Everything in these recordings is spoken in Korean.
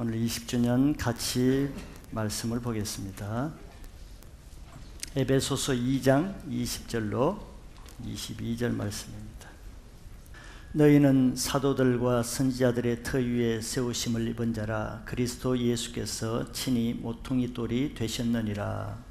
오늘 20주년 같이 말씀을 보겠습니다. 에베소서 2장 20절로 22절 말씀입니다. 너희는 사도들과 선지자들의 터 위에 세우심을 입은 자라. 그리스도 예수께서 친히 모퉁이 돌이 되셨느니라.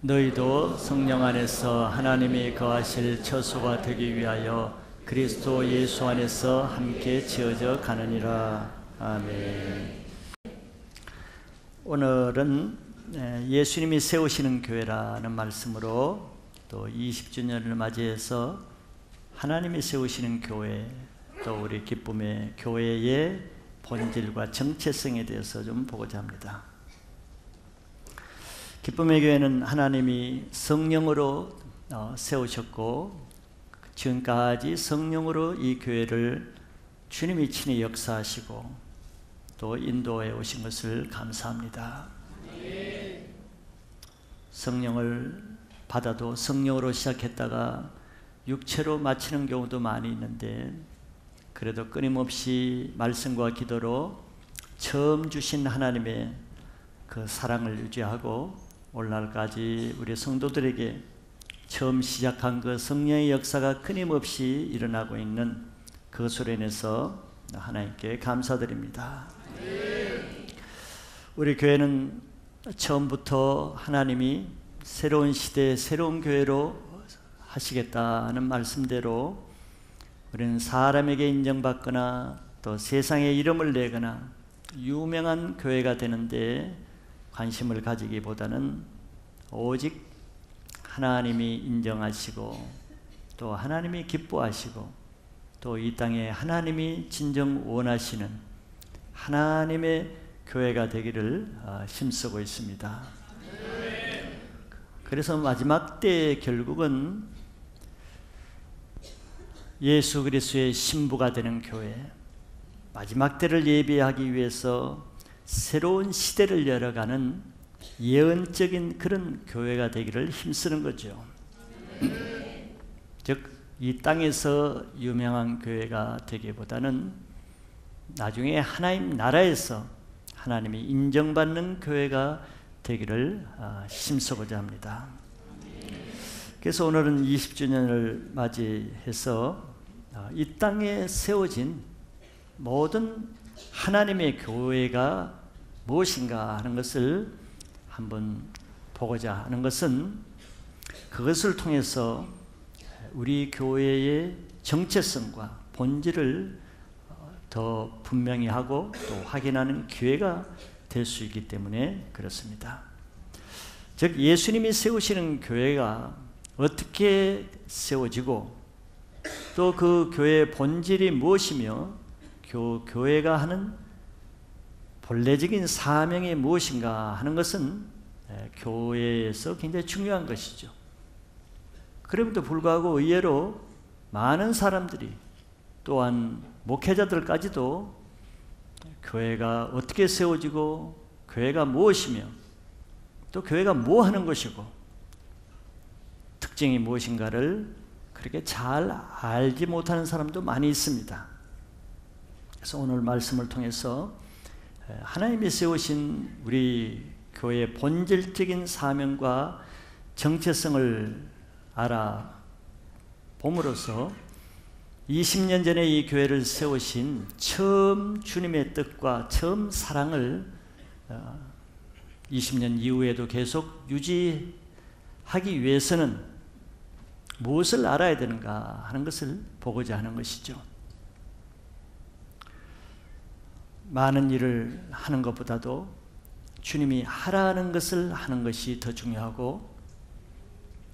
너희도 성령 안에서 하나님이 거하실 처소가 되기 위하여 그리스도 예수 안에서 함께 지어져 가느니라. 아멘. 오늘은 예수님이 세우시는 교회라는 말씀으로 또 20주년을 맞이해서 하나님이 세우시는 교회, 또 우리 기쁨의 교회의 본질과 정체성에 대해서 좀 보고자 합니다. 기쁨의 교회는 하나님이 성령으로 세우셨고 지금까지 성령으로 이 교회를 주님이 친히 역사하시고 또 인도해 오신 것을 감사합니다. 성령을 받아도 성령으로 시작했다가 육체로 마치는 경우도 많이 있는데, 그래도 끊임없이 말씀과 기도로 처음 주신 하나님의 그 사랑을 유지하고 오늘날까지 우리 성도들에게 처음 시작한 그 성령의 역사가 끊임없이 일어나고 있는 그것으로 인해서 하나님께 감사드립니다. 우리 교회는 처음부터 하나님이 새로운 시대에 새로운 교회로 하시겠다는 말씀대로 우리는 사람에게 인정받거나 또 세상에 이름을 내거나 유명한 교회가 되는데 관심을 가지기보다는 오직 하나님이 인정하시고 또 하나님이 기뻐하시고 또 이 땅에 하나님이 진정 원하시는 하나님의 교회가 되기를 힘쓰고 있습니다. 그래서 마지막 때의 결국은 예수 그리스도의 신부가 되는 교회, 마지막 때를 예비하기 위해서 새로운 시대를 열어가는 예언적인 그런 교회가 되기를 힘쓰는 거죠. 즉, 이 땅에서 유명한 교회가 되기보다는 나중에 하나님 나라에서 하나님이 인정받는 교회가 되기를 힘써보자 합니다. 그래서 오늘은 20주년을 맞이해서 이 땅에 세워진 모든 하나님의 교회가 무엇인가 하는 것을 한번 보고자 하는 것은, 그것을 통해서 우리 교회의 정체성과 본질을 더 분명히 하고 또 확인하는 기회가 될 수 있기 때문에 그렇습니다. 즉, 예수님이 세우시는 교회가 어떻게 세워지고 또 그 교회의 본질이 무엇이며 교회가 하는 본래적인 사명이 무엇인가 하는 것은 교회에서 굉장히 중요한 것이죠. 그럼에도 불구하고 의외로 많은 사람들이, 또한 목회자들까지도 교회가 어떻게 세워지고 교회가 무엇이며 또 교회가 뭐 하는 것이고 특징이 무엇인가를 그렇게 잘 알지 못하는 사람도 많이 있습니다. 그래서 오늘 말씀을 통해서 하나님이 세우신 우리 교회의 본질적인 사명과 정체성을 알아봄으로써 20년 전에 이 교회를 세우신 처음 주님의 뜻과 처음 사랑을 20년 이후에도 계속 유지하기 위해서는 무엇을 알아야 되는가 하는 것을 보고자 하는 것이죠. 많은 일을 하는 것보다도 주님이 하라는 것을 하는 것이 더 중요하고,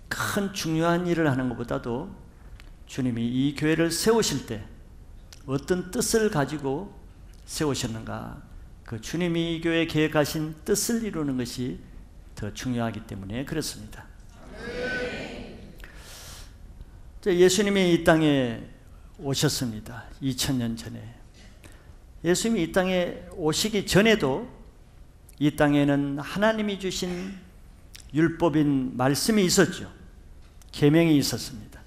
큰 중요한 일을 하는 것보다도 주님이 이 교회를 세우실 때 어떤 뜻을 가지고 세우셨는가, 그 주님이 이 교회에 계획하신 뜻을 이루는 것이 더 중요하기 때문에 그렇습니다. 예수님이 이 땅에 오셨습니다. 2000년 전에. 예수님이 이 땅에 오시기 전에도 이 땅에는 하나님이 주신 율법인 말씀이 있었죠. 계명이 있었습니다.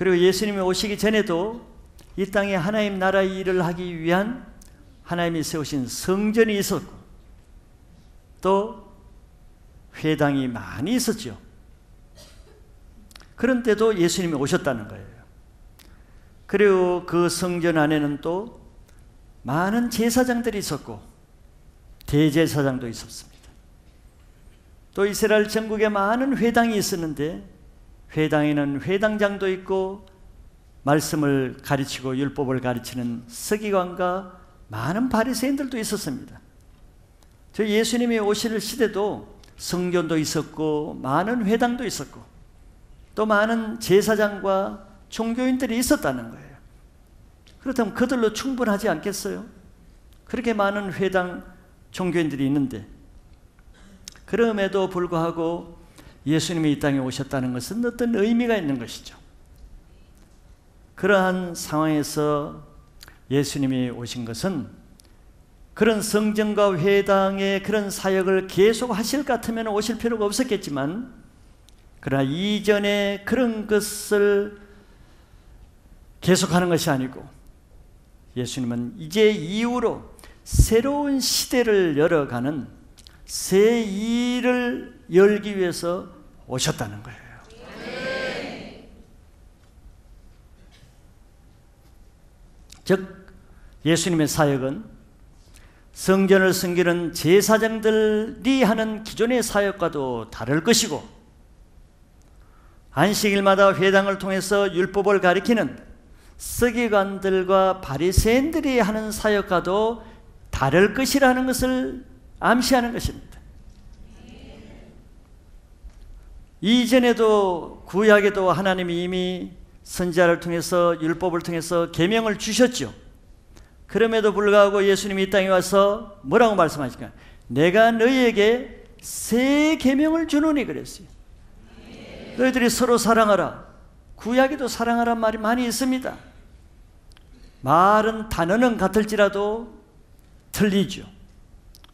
그리고 예수님이 오시기 전에도 이 땅에 하나님 나라의 일을 하기 위한 하나님이 세우신 성전이 있었고 또 회당이 많이 있었죠. 그런데도 예수님이 오셨다는 거예요. 그리고 그 성전 안에는 또 많은 제사장들이 있었고 대제사장도 있었습니다. 또 이스라엘 전국에 많은 회당이 있었는데 회당에는 회당장도 있고 말씀을 가르치고 율법을 가르치는 서기관과 많은 바리새인들도 있었습니다. 저 예수님이 오실 시대도 성전도 있었고 많은 회당도 있었고 또 많은 제사장과 종교인들이 있었다는 거예요. 그렇다면 그들로 충분하지 않겠어요? 그렇게 많은 회당 종교인들이 있는데 그럼에도 불구하고 예수님이 이 땅에 오셨다는 것은 어떤 의미가 있는 것이죠. 그러한 상황에서 예수님이 오신 것은 그런 성전과 회당의 그런 사역을 계속 하실 것 같으면 오실 필요가 없었겠지만 그러나 이전에 그런 것을 계속하는 것이 아니고 예수님은 이제 이후로 새로운 시대를 열어가는 새 일을 열기 위해서 오셨다는 거예요. 즉 예수님의 사역은 성전을 섬기는 제사장들이 하는 기존의 사역과도 다를 것이고 안식일마다 회당을 통해서 율법을 가리키는 서기관들과 바리새인들이 하는 사역과도 다를 것이라는 것을 암시하는 것입니다. 이전에도 구약에도 하나님이 이미 선지자를 통해서 율법을 통해서 계명을 주셨죠. 그럼에도 불구하고 예수님이 이 땅에 와서 뭐라고 말씀하실까요? 내가 너희에게 새 계명을 주노니 그랬어요. 너희들이 서로 사랑하라. 구약에도 사랑하란 말이 많이 있습니다. 말은 단어는 같을지라도 틀리죠.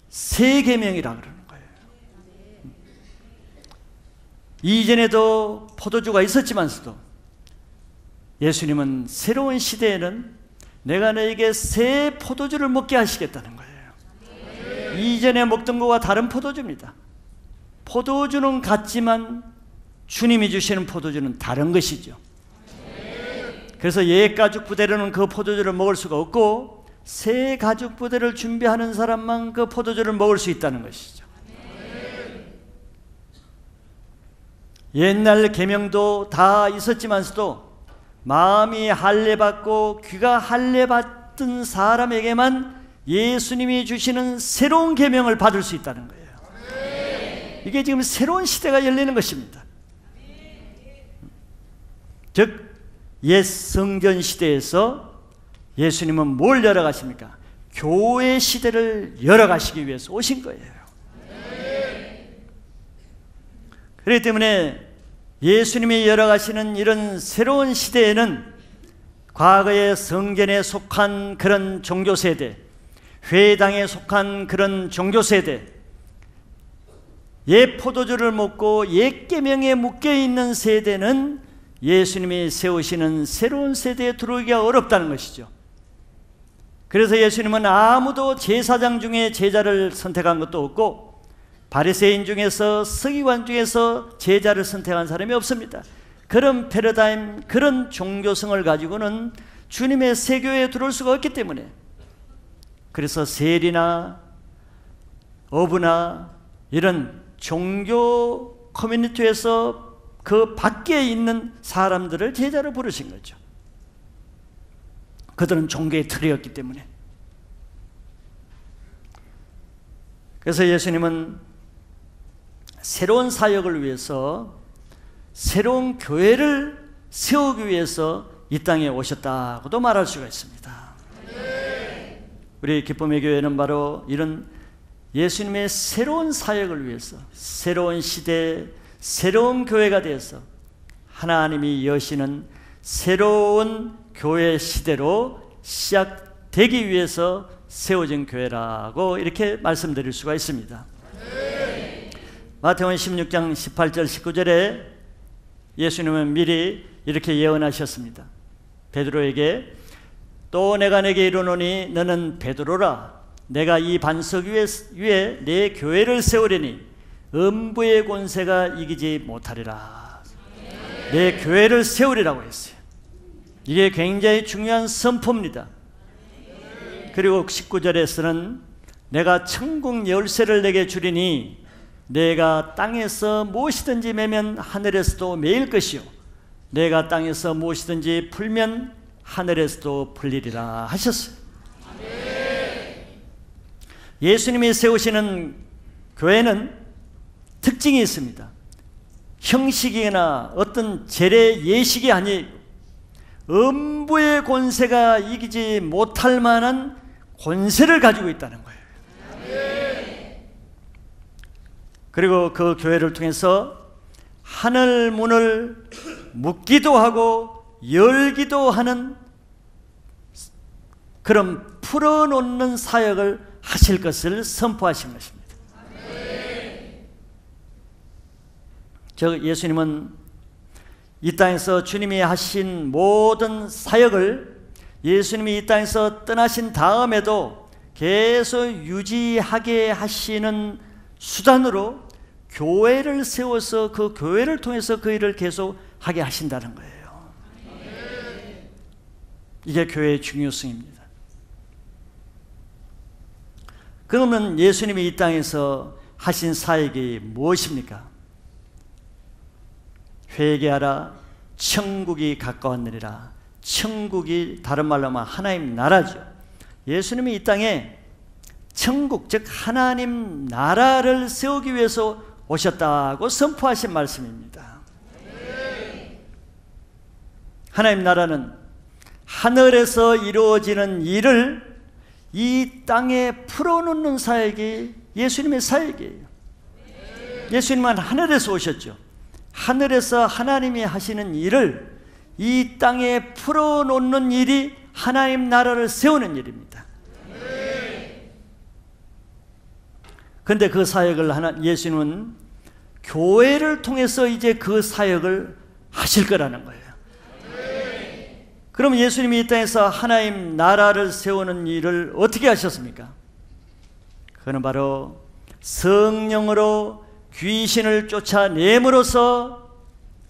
새 계명이라 그러는 거예요. 이전에도 포도주가 있었지만서도 예수님은 새로운 시대에는 내가 너에게 새 포도주를 먹게 하시겠다는 거예요. 이전에 먹던 것과 다른 포도주입니다. 포도주는 같지만 주님이 주시는 포도주는 다른 것이죠. 그래서 옛 가죽 부대로는 그 포도주를 먹을 수가 없고 새 가죽 부대를 준비하는 사람만 그 포도주를 먹을 수 있다는 것이죠. 옛날 계명도 다 있었지만서도 마음이 할례받고 귀가 할례받던 사람에게만 예수님이 주시는 새로운 계명을 받을 수 있다는 거예요. 이게 지금 새로운 시대가 열리는 것입니다. 즉 옛 성전 시대에서 예수님은 뭘 열어가십니까? 교회 시대를 열어가시기 위해서 오신 거예요. 그렇기 때문에 예수님이 열어가시는 이런 새로운 시대에는 과거의 성전에 속한 그런 종교세대, 회당에 속한 그런 종교세대, 옛 포도주를 먹고 옛 계명에 묶여있는 세대는 예수님이 세우시는 새로운 세대에 들어오기가 어렵다는 것이죠. 그래서 예수님은 아무도 제사장 중에 제자를 선택한 것도 없고 바리새인 중에서 서기관 중에서 제자를 선택한 사람이 없습니다. 그런 패러다임, 그런 종교성을 가지고는 주님의 세교에 들어올 수가 없기 때문에 그래서 세리나 어부나 이런 종교 커뮤니티에서 그 밖에 있는 사람들을 제자로 부르신 거죠. 그들은 종교의 틀이었기 때문에. 그래서 예수님은 새로운 사역을 위해서 새로운 교회를 세우기 위해서 이 땅에 오셨다고도 말할 수가 있습니다. 우리 기쁨의 교회는 바로 이런 예수님의 새로운 사역을 위해서 새로운 시대, 새로운 교회가 되어서 하나님이 여시는 새로운 교회 시대로 시작되기 위해서 세워진 교회라고 이렇게 말씀드릴 수가 있습니다. 마태복음 16장 18절 19절에 예수님은 미리 이렇게 예언하셨습니다. 베드로에게 또 내가 내게 이르노니 너는 베드로라. 내가 이 반석 위에 내 교회를 세우려니 음부의 권세가 이기지 못하리라. 내 교회를 세우리라고 했어요. 이게 굉장히 중요한 선포입니다. 그리고 19절에서는 내가 천국 열쇠를 내게 주리니 내가 땅에서 무엇이든지 매면 하늘에서도 매일 것이요 내가 땅에서 무엇이든지 풀면 하늘에서도 풀리리라 하셨어요. 예수님이 세우시는 교회는 특징이 있습니다. 형식이나 어떤 제례 예식이 아니에요. 음부의 권세가 이기지 못할 만한 권세를 가지고 있다는 거예요. 그리고 그 교회를 통해서 하늘 문을 묶기도 하고 열기도 하는 그런 풀어놓는 사역을 하실 것을 선포하신 것입니다. 예수님은 이 땅에서 주님이 하신 모든 사역을 예수님이 이 땅에서 떠나신 다음에도 계속 유지하게 하시는 수단으로 교회를 세워서 그 교회를 통해서 그 일을 계속 하게 하신다는 거예요. 이게 교회의 중요성입니다. 그러면 예수님이 이 땅에서 하신 사역이 무엇입니까? 회개하라, 천국이 가까웠느니라. 천국이 다른 말로 하면 하나님 나라죠. 예수님이 이 땅에 천국, 즉 하나님 나라를 세우기 위해서 오셨다고 선포하신 말씀입니다. 하나님 나라는 하늘에서 이루어지는 일을 이 땅에 풀어놓는 사역이 예수님의 사역이에요. 예수님은 하늘에서 오셨죠. 하늘에서 하나님이 하시는 일을 이 땅에 풀어놓는 일이 하나님 나라를 세우는 일입니다. 그런데 그 사역을 예수님은 교회를 통해서 이제 그 사역을 하실 거라는 거예요. 그럼 예수님이 이 땅에서 하나님 나라를 세우는 일을 어떻게 하셨습니까? 그는 바로 성령으로 귀신을 쫓아냄으로써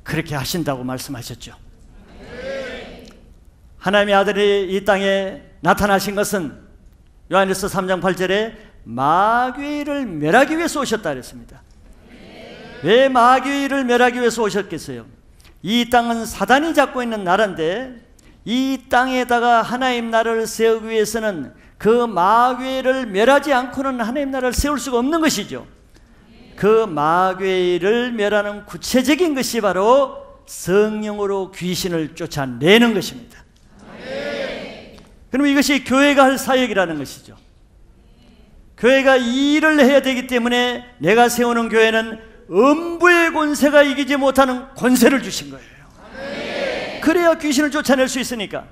그렇게 하신다고 말씀하셨죠. 하나님의 아들이 이 땅에 나타나신 것은 요한일서 3장 8절에 마귀를 멸하기 위해서 오셨다 그랬습니다. 왜 마귀를 멸하기 위해서 오셨겠어요? 이 땅은 사단이 잡고 있는 나라인데 이 땅에다가 하나님 나라를 세우기 위해서는 그 마귀를 멸하지 않고는 하나님 나라를 세울 수가 없는 것이죠. 그 마귀를 멸하는 구체적인 것이 바로 성령으로 귀신을 쫓아내는 것입니다. 그럼 이것이 교회가 할 사역이라는 것이죠. 교회가 이 일을 해야 되기 때문에 내가 세우는 교회는 음부의 권세가 이기지 못하는 권세를 주신 거예요. 그래야 귀신을 쫓아낼 수 있으니까.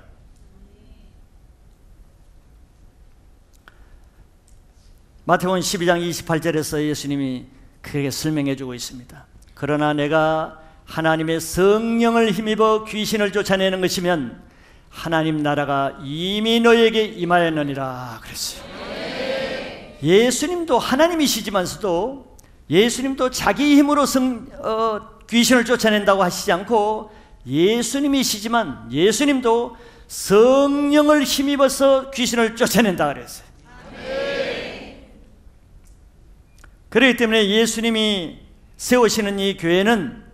마태복음 12장 28절에서 예수님이 그렇게 설명해 주고 있습니다. 그러나 내가 하나님의 성령을 힘입어 귀신을 쫓아내는 것이면 하나님 나라가 이미 너에게 임하였느니라 그랬어요. 예수님도 하나님이시지만서도 예수님도 자기 힘으로 귀신을 쫓아낸다고 하시지 않고 예수님이시지만 예수님도 성령을 힘입어서 귀신을 쫓아낸다 그랬어요. 그렇기 때문에 예수님이 세우시는 이 교회는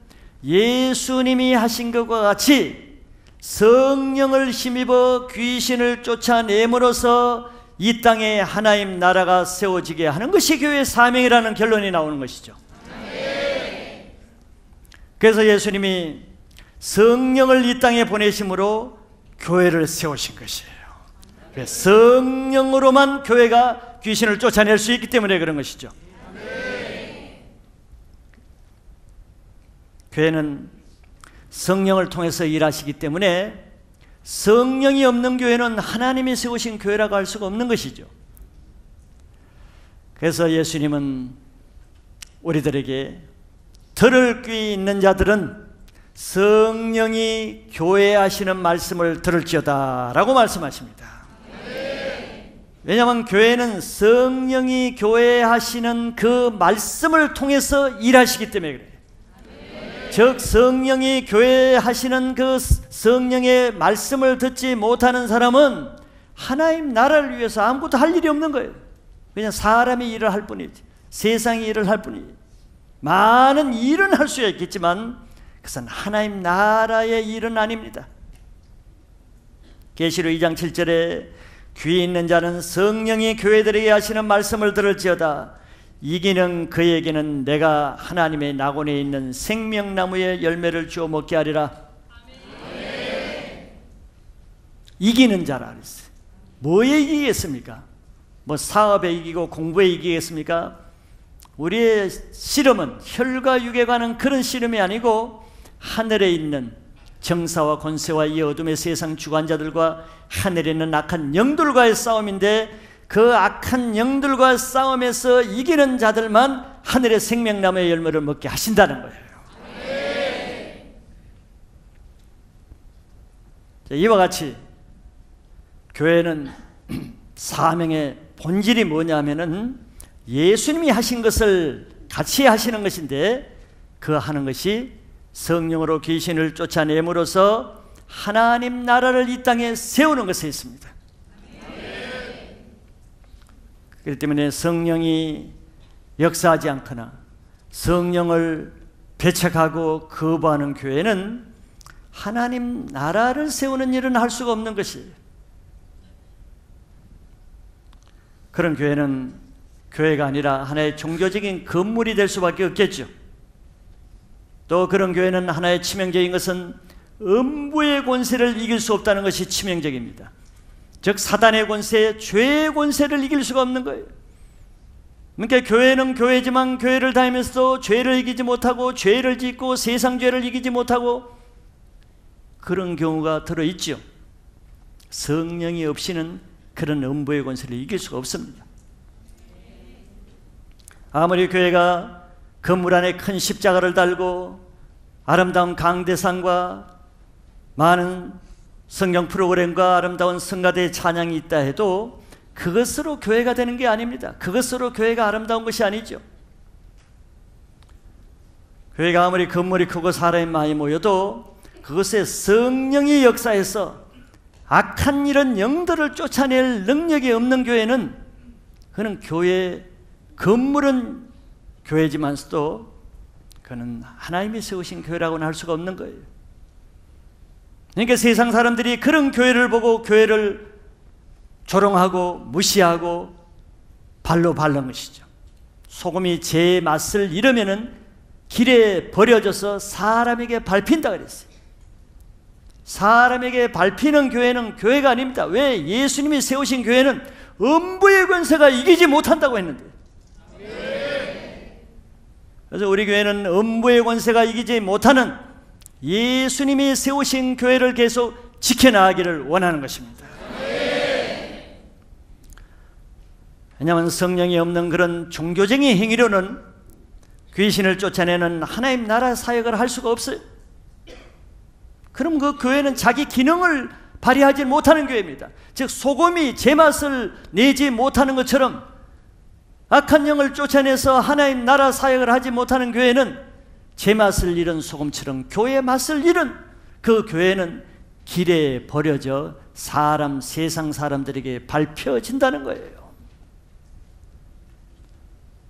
예수님이 하신 것과 같이 성령을 힘입어 귀신을 쫓아냄으로써 이 땅에 하나님 나라가 세워지게 하는 것이 교회의 사명이라는 결론이 나오는 것이죠. 그래서 예수님이 성령을 이 땅에 보내심으로 교회를 세우신 것이에요. 성령으로만 교회가 귀신을 쫓아낼 수 있기 때문에 그런 것이죠. 교회는 성령을 통해서 일하시기 때문에 성령이 없는 교회는 하나님이 세우신 교회라고 할 수가 없는 것이죠. 그래서 예수님은 우리들에게 들을 귀 있는 자들은 성령이 교회하시는 말씀을 들을지어다 라고 말씀하십니다. 왜냐하면 교회는 성령이 교회하시는 그 말씀을 통해서 일하시기 때문에 그래요. 즉 성령이 교회하시는 그 성령의 말씀을 듣지 못하는 사람은 하나님 나라를 위해서 아무것도 할 일이 없는 거예요. 그냥 사람이 일을 할 뿐이지, 세상이 일을 할 뿐이지. 많은 일은 할 수 있겠지만 그것은 하나님 나라의 일은 아닙니다. 계시록 2장 7절에 귀 있는 자는 성령이 교회들에게 하시는 말씀을 들을지어다. 이기는 그에게는 내가 하나님의 낙원에 있는 생명나무의 열매를 주어 먹게 하리라. 아멘. 이기는 자라 그랬어요. 뭐에 이기겠습니까? 뭐 사업에 이기고 공부에 이기겠습니까? 우리의 씨름은 혈과 육에 관한 그런 씨름이 아니고 하늘에 있는 정사와 권세와 이 어둠의 세상 주관자들과 하늘에 있는 악한 영들과의 싸움인데, 그 악한 영들과 싸움에서 이기는 자들만 하늘의 생명나무의 열매를 먹게 하신다는 거예요. 이와 같이 교회는 사명의 본질이 뭐냐면은 예수님이 하신 것을 같이 하시는 것인데, 그 하는 것이 성령으로 귀신을 쫓아냄으로써 하나님 나라를 이 땅에 세우는 것에 있습니다. 그렇기 때문에 성령이 역사하지 않거나 성령을 배척하고 거부하는 교회는 하나님 나라를 세우는 일은 할 수가 없는 것이에요. 그런 교회는 교회가 아니라 하나의 종교적인 건물이 될 수밖에 없겠죠. 또 그런 교회는 하나의 치명적인 것은 음부의 권세를 이길 수 없다는 것이 치명적입니다. 즉 사단의 권세, 죄의 권세를 이길 수가 없는 거예요. 그러니까 교회는 교회지만 교회를 다니면서도 죄를 이기지 못하고 죄를 짓고 세상 죄를 이기지 못하고 그런 경우가 들어있죠. 성령이 없이는 그런 음부의 권세를 이길 수가 없습니다. 아무리 교회가 건물 안에 큰 십자가를 달고 아름다운 강대상과 많은 성경 프로그램과 아름다운 성가대의 찬양이 있다 해도 그것으로 교회가 되는 게 아닙니다. 그것으로 교회가 아름다운 것이 아니죠. 교회가 아무리 건물이 크고 사람이 많이 모여도 그것에 성령이 역사해서 악한 이런 영들을 쫓아낼 능력이 없는 교회는, 그는 교회, 건물은 교회지만서도 그는 하나님이 세우신 교회라고는 할 수가 없는 거예요. 그러니까 세상 사람들이 그런 교회를 보고 교회를 조롱하고 무시하고 발로 밟는 것이죠. 소금이 제 맛을 잃으면은 길에 버려져서 사람에게 밟힌다 그랬어요. 사람에게 밟히는 교회는 교회가 아닙니다. 왜? 예수님이 세우신 교회는 음부의 권세가 이기지 못한다고 했는데. 그래서 우리 교회는 음부의 권세가 이기지 못하는 예수님이 세우신 교회를 계속 지켜나가기를 원하는 것입니다. 왜냐하면 성령이 없는 그런 종교적인 행위로는 귀신을 쫓아내는 하나님 나라 사역을 할 수가 없어요. 그럼 그 교회는 자기 기능을 발휘하지 못하는 교회입니다. 즉 소금이 제맛을 내지 못하는 것처럼 악한 영을 쫓아내서 하나님 나라 사역을 하지 못하는 교회는 제맛을 잃은 소금처럼 교회의 맛을 잃은 그 교회는 길에 버려져 세상 사람들에게 밟혀진다는 거예요.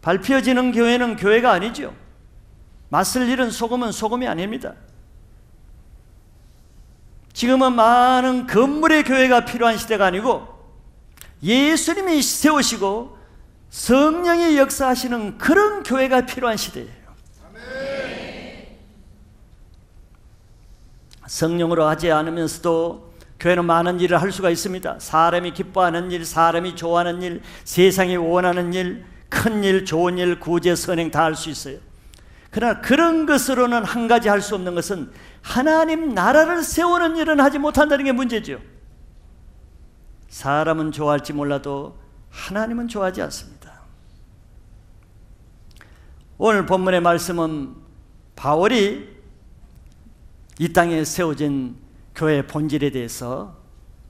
밟혀지는 교회는 교회가 아니죠. 맛을 잃은 소금은 소금이 아닙니다. 지금은 많은 건물의 교회가 필요한 시대가 아니고 예수님이 세우시고 성령이 역사하시는 그런 교회가 필요한 시대예요. 성령으로 하지 않으면서도 교회는 많은 일을 할 수가 있습니다. 사람이 기뻐하는 일, 사람이 좋아하는 일, 세상이 원하는 일, 큰 일, 좋은 일, 구제, 선행 다 할 수 있어요. 그러나 그런 것으로는 한 가지 할 수 없는 것은 하나님 나라를 세우는 일은 하지 못한다는 게 문제죠. 사람은 좋아할지 몰라도 하나님은 좋아하지 않습니다. 오늘 본문의 말씀은 바울이 이 땅에 세워진 교회의 본질에 대해서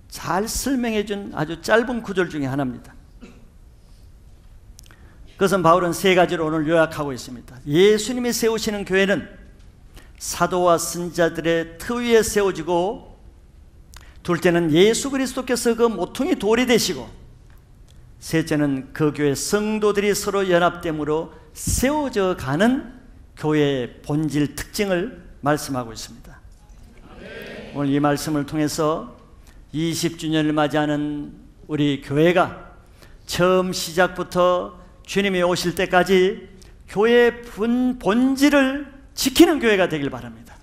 잘 설명해 준 아주 짧은 구절 중에 하나입니다. 그것은 바울은 세 가지로 오늘 요약하고 있습니다. 예수님이 세우시는 교회는 사도와 선지자들의 터 위에 세워지고, 둘째는 예수 그리스도께서 그 모퉁이 돌이 되시고, 셋째는 그 교회 성도들이 서로 연합됨으로 세워져 가는 교회의 본질 특징을 말씀하고 있습니다. 오늘 이 말씀을 통해서 20주년을 맞이하는 우리 교회가 처음 시작부터 주님이 오실 때까지 교회의 본질을 지키는 교회가 되길 바랍니다.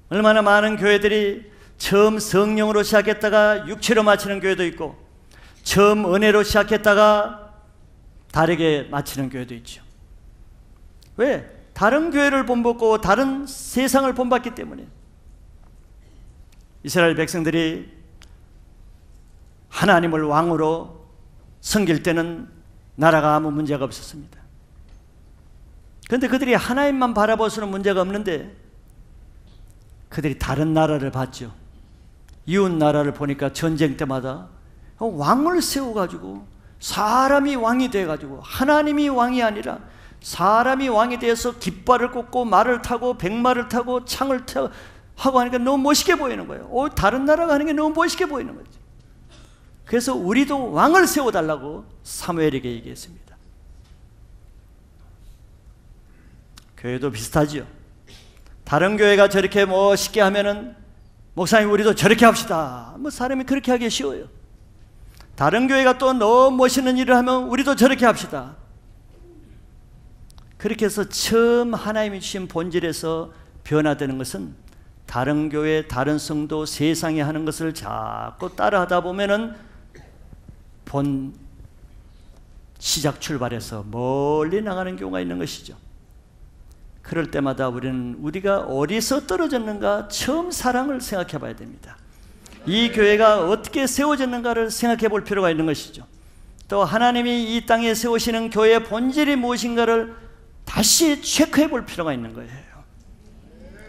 얼마나 많은 교회들이 처음 성령으로 시작했다가 육체로 마치는 교회도 있고, 처음 은혜로 시작했다가 다르게 마치는 교회도 있죠. 왜? 다른 교회를 본받고 다른 세상을 본받기 때문에. 이스라엘 백성들이 하나님을 왕으로 섬길 때는 나라가 아무 문제가 없었습니다. 그런데 그들이 하나님만 바라보서는 문제가 없는데, 그들이 다른 나라를 봤죠. 이웃 나라를 보니까 전쟁 때마다 왕을 세워가지고 사람이 왕이 돼가지고, 하나님이 왕이 아니라 사람이 왕이 돼서 깃발을 꽂고 말을 타고 백마를 타고 창을 타고 하고 하니까 너무 멋있게 보이는 거예요. 다른 나라가 하는 게 너무 멋있게 보이는 거죠. 그래서 우리도 왕을 세워달라고 사무엘에게 얘기했습니다. 교회도 비슷하지요. 다른 교회가 저렇게 멋있게 하면은 목사님 우리도 저렇게 합시다. 사람이 그렇게 하기 쉬워요. 다른 교회가 또 너무 멋있는 일을 하면 우리도 저렇게 합시다. 그렇게 해서 처음 하나님이 주신 본질에서 변화되는 것은, 다른 교회, 다른 성도, 세상이 하는 것을 자꾸 따라하다 보면은 본 시작 출발해서 멀리 나가는 경우가 있는 것이죠. 그럴 때마다 우리는 우리가 어디서 떨어졌는가 처음 사랑을 생각해 봐야 됩니다. 이 교회가 어떻게 세워졌는가를 생각해 볼 필요가 있는 것이죠. 또 하나님이 이 땅에 세우시는 교회의 본질이 무엇인가를 다시 체크해 볼 필요가 있는 거예요.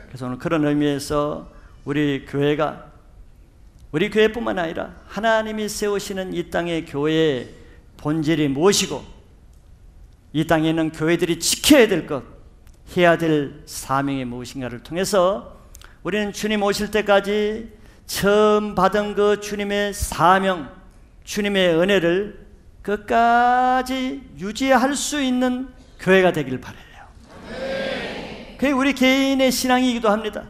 그래서 오늘 그런 의미에서 우리 교회뿐만 아니라 하나님이 세우시는 이 땅의 교회의 본질이 무엇이고, 이 땅에 있는 교회들이 지켜야 될 것, 해야 될 사명이 무엇인가를 통해서 우리는 주님 오실 때까지 처음 받은 그 주님의 사명, 주님의 은혜를 끝까지 유지할 수 있는 교회가 되길 바라요. 그게 우리 개인의 신앙이기도 합니다.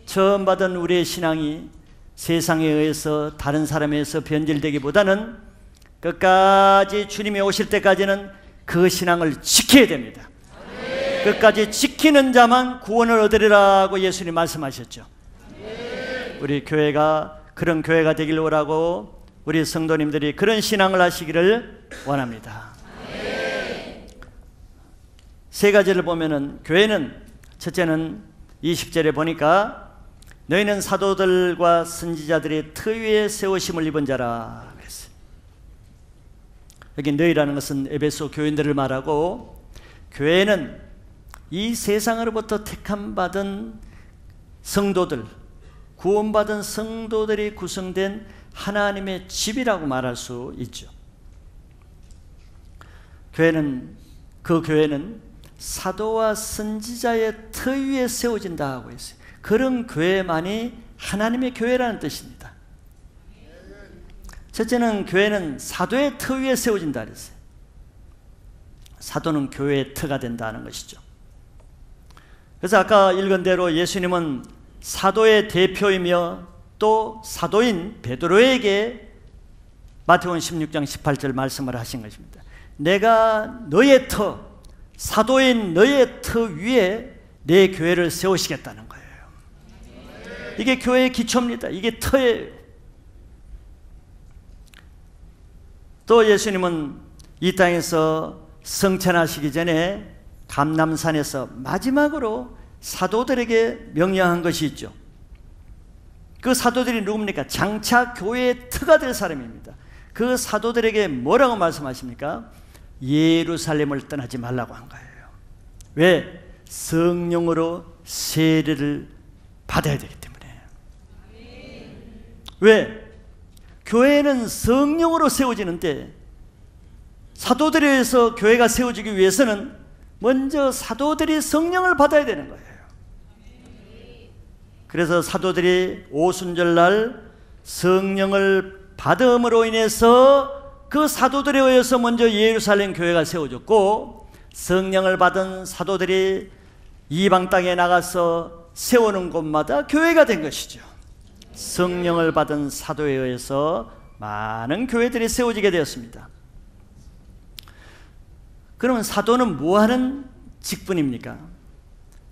처음 받은 우리의 신앙이 세상에 의해서, 다른 사람에 의해서 변질되기보다는 끝까지 주님이 오실 때까지는 그 신앙을 지켜야 됩니다. 끝까지 지키는 자만 구원을 얻으리라고 예수님 말씀하셨죠. 우리 교회가 그런 교회가 되길 원하고, 우리 성도님들이 그런 신앙을 하시기를 원합니다. 세 가지를 보면은, 교회는 첫째는 20절에 보니까 너희는 사도들과 선지자들의 터 위에 세우심을 입은 자라 그랬어요. 여기 너희라는 것은 에베소 교인들을 말하고, 교회는 이 세상으로부터 택함받은 성도들, 구원받은 성도들이 구성된 하나님의 집이라고 말할 수 있죠. 그 교회는 사도와 선지자의 터 위에 세워진다 하고 있어요. 그런 교회만이 하나님의 교회라는 뜻입니다. 첫째는 교회는 사도의 터 위에 세워진다 그랬어요. 사도는 교회의 터가 된다는 것이죠. 그래서 아까 읽은 대로 예수님은 사도의 대표이며 또 사도인 베드로에게 마태복음 16장 18절 말씀을 하신 것입니다. 내가 너의 터, 사도인 너의 터 위에 내 교회를 세우시겠다는 거예요. 이게 교회의 기초입니다. 이게 터예요. 또 예수님은 이 땅에서 성천하시기 전에 감람산에서 마지막으로 사도들에게 명령한 것이 있죠. 그 사도들이 누굽니까? 장차 교회의 터가 될 사람입니다. 그 사도들에게 뭐라고 말씀하십니까? 예루살렘을 떠나지 말라고 한 거예요. 왜? 성령으로 세례를 받아야 되기 때문에. 왜? 교회는 성령으로 세워지는데 사도들에 의해서 교회가 세워지기 위해서는 먼저 사도들이 성령을 받아야 되는 거예요. 그래서 사도들이 오순절날 성령을 받음으로 인해서 그 사도들에 의해서 먼저 예루살렘 교회가 세워졌고, 성령을 받은 사도들이 이방 땅에 나가서 세우는 곳마다 교회가 된 것이죠. 성령을 받은 사도에 의해서 많은 교회들이 세워지게 되었습니다. 그러면 사도는 뭐하는 직분입니까?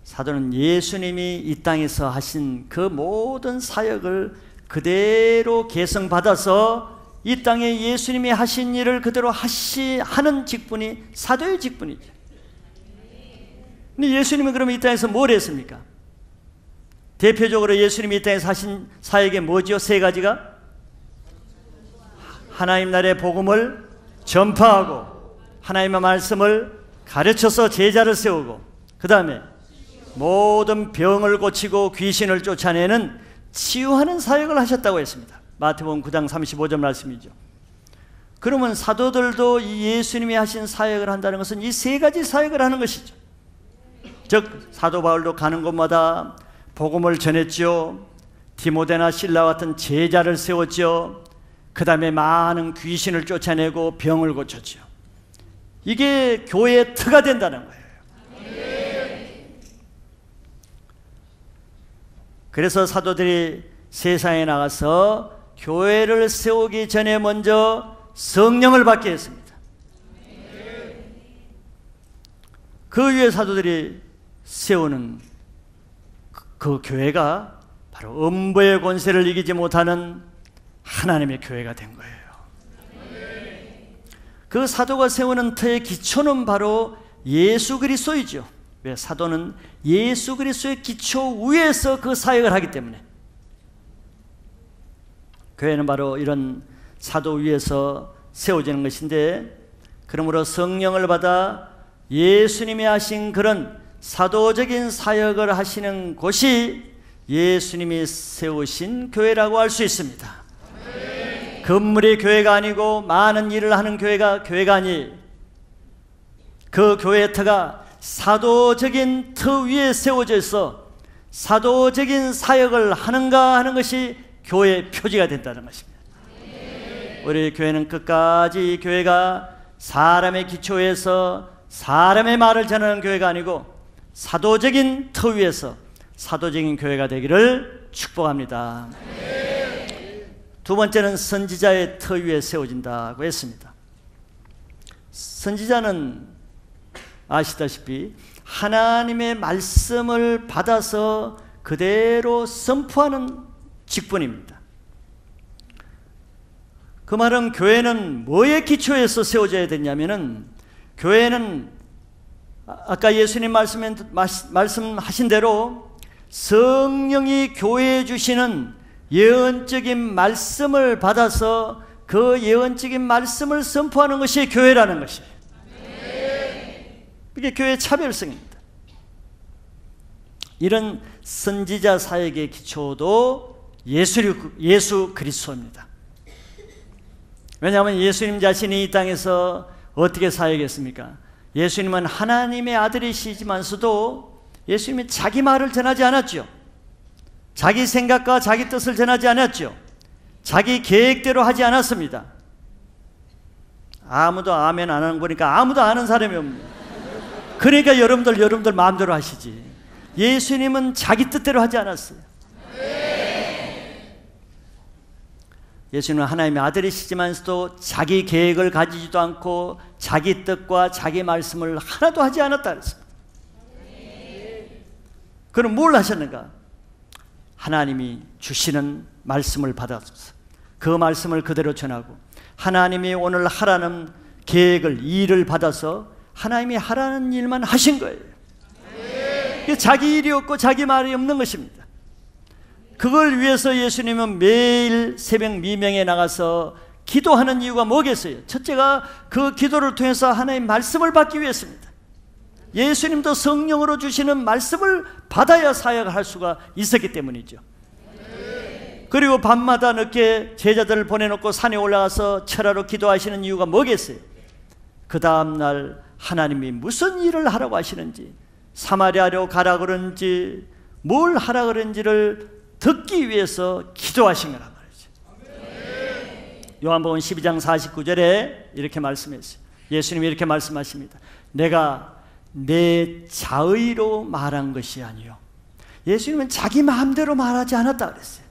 사도는 예수님이 이 땅에서 하신 그 모든 사역을 그대로 계승받아서 이 땅에 예수님이 하신 일을 그대로 하는 직분이 사도의 직분이죠. 근데 예수님은 그러면 이 땅에서 뭘 했습니까? 대표적으로 예수님이 이 땅에서 하신 사역이 뭐죠? 세 가지가? 하나님 나라의 복음을 전파하고, 하나님의 말씀을 가르쳐서 제자를 세우고, 그 다음에 모든 병을 고치고 귀신을 쫓아내는 치유하는 사역을 하셨다고 했습니다. 마태복음 9장 35절 말씀이죠. 그러면 사도들도 이 예수님이 하신 사역을 한다는 것은 이 세 가지 사역을 하는 것이죠. 즉 사도 바울도 가는 곳마다 복음을 전했죠. 디모데나 실라 같은 제자를 세웠죠. 그 다음에 많은 귀신을 쫓아내고 병을 고쳤죠. 이게 교회의 터가 된다는 거예요. 그래서 사도들이 세상에 나가서 교회를 세우기 전에 먼저 성령을 받게 했습니다. 그 위에 사도들이 세우는 그 교회가 바로 음부의 권세를 이기지 못하는 하나님의 교회가 된 거예요. 그 사도가 세우는 터의 기초는 바로 예수 그리스도이죠. 왜? 사도는 예수 그리스도의 기초 위에서 그 사역을 하기 때문에. 교회는 바로 이런 사도 위에서 세워지는 것인데, 그러므로 성령을 받아 예수님이 하신 그런 사도적인 사역을 하시는 곳이 예수님이 세우신 교회라고 할 수 있습니다. 건물의 교회가 아니고 많은 일을 하는 교회가 아니, 그 교회의 터가 사도적인 터 위에 세워져 있어 사도적인 사역을 하는가 하는 것이 교회의 표지가 된다는 것입니다. 우리 교회는 끝까지 교회가 사람의 기초에서 사람의 말을 전하는 교회가 아니고 사도적인 터 위에서 사도적인 교회가 되기를 축복합니다. 두 번째는 선지자의 터 위에 세워진다고 했습니다. 선지자는 아시다시피 하나님의 말씀을 받아서 그대로 선포하는 직분입니다. 그 말은 교회는 뭐의 기초에서 세워져야 되냐면은, 교회는 아까 예수님 말씀하신 대로 성령이 교회에 주시는 예언적인 말씀을 받아서 그 예언적인 말씀을 선포하는 것이 교회라는 것이에요. 이게 교회의 차별성입니다. 이런 선지자 사역의 기초도 예수 그리스도입니다. 왜냐하면 예수님 자신이 이 땅에서 어떻게 사역했습니까? 예수님은 하나님의 아들이시지만서도 예수님이 자기 말을 전하지 않았죠. 자기 생각과 자기 뜻을 전하지 않았죠. 자기 계획대로 하지 않았습니다. 아무도 아멘 안 하는 거 보니까 아무도 아는 사람이 없네요. 그러니까 여러분들 마음대로 하시지. 예수님은 자기 뜻대로 하지 않았어요. 예수님은 하나님의 아들이시지만서도 자기 계획을 가지지도 않고 자기 뜻과 자기 말씀을 하나도 하지 않았다 그랬습니다. 그럼 뭘 하셨는가? 하나님이 주시는 말씀을 받아서 그 말씀을 그대로 전하고, 하나님이 오늘 하라는 계획을, 일을 받아서 하나님이 하라는 일만 하신 거예요. 자기 일이 없고 자기 말이 없는 것입니다. 그걸 위해서 예수님은 매일 새벽 미명에 나가서 기도하는 이유가 뭐겠어요? 첫째가 그 기도를 통해서 하나님의 말씀을 받기 위해서입니다. 예수님도 성령으로 주시는 말씀을 받아야 사역을 할 수가 있었기 때문이죠. 그리고 밤마다 늦게 제자들을 보내놓고 산에 올라가서 철야로 기도하시는 이유가 뭐겠어요? 그 다음날 하나님이 무슨 일을 하라고 하시는지, 사마리아로 가라 그런지 뭘 하라 그런지를 듣기 위해서 기도하신 거란 말이죠. 요한복음 12장 49절에 이렇게 말씀했어요. 예수님이 이렇게 말씀하십니다. 내가 내 자의로 말한 것이 아니요, 예수님은 자기 마음대로 말하지 않았다 그랬어요.